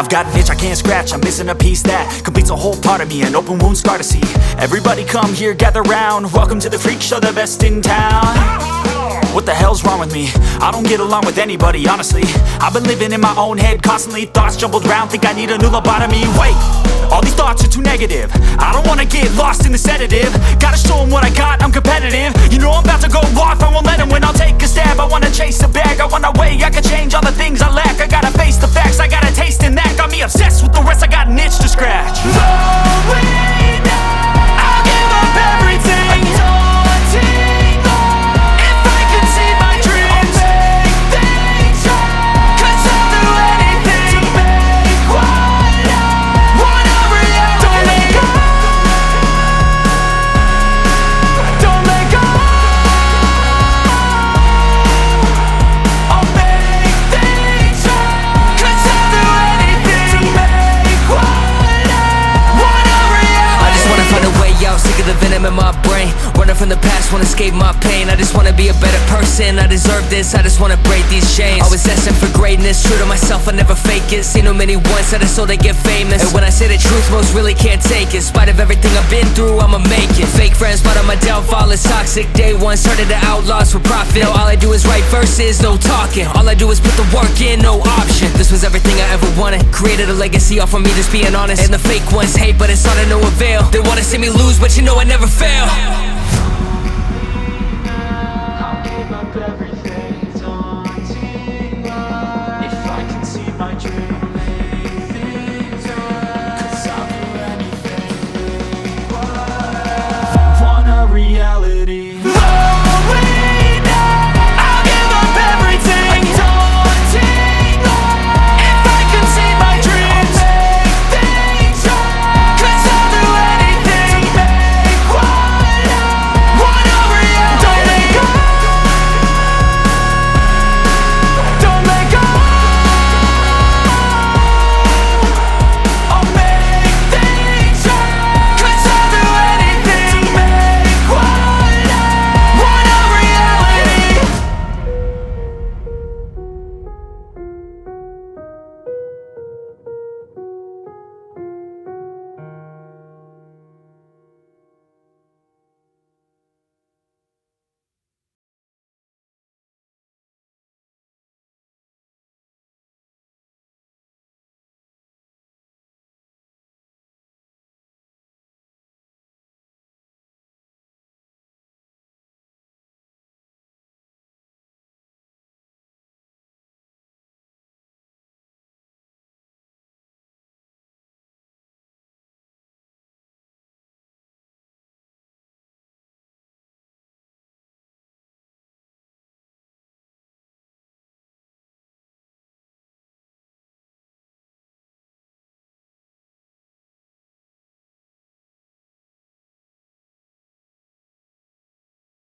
I've got an itch I can't scratch, I'm missing a piece that completes a whole part of me, an open wound scar to see. Everybody come here, gather round, welcome to the freak show, the best in town. What the hell's wrong with me? I don't get along with anybody, honestly. I've been living in my own head constantly, thoughts jumbled round, think I need a new lobotomy. Wait, all these thoughts are too negative, I don't wanna get lost in the sedative. Gotta show them what I got, I'm competitive. You know I'm about to go off, I won't let them win. I'll take a stab, I wanna chase a bag, I wanna weigh, I can change all the things I lack. I gotta face the facts, I got a taste in that. Got me obsessed with the rest, I got an itch to scratch. Slowing down, I'll give up everything. Daunting all, if I could see my dreams, I'll make things right. 'Cause I'll do anything to make what I wanna reality. Don't let go, don't let go. I'll make things right. 'Cause I'll do anything to make what I wanna reality. I just wanna find a way out, sick of the venom in my brain. Running from the past, wanna escape my pain. I just wanna be a better person, I deserve this, I just wanna break these chains. Always asking for greatness, true to myself, I never fake it. Seen too many once, I just so they get famous. And when I say the truth, most really can't take it. In spite of everything I've been through, I'ma make it. Fake friends, but on my downfall is toxic. Day one, started to outlaws for profit. Now all I do is write verses, no talking. All I do is put the work in, no option. This was everything I ever wanted, created a legacy off of me, just being honest. And the fake ones hate, but it's all to no avail. They wanna see me lose, but you know I never fail.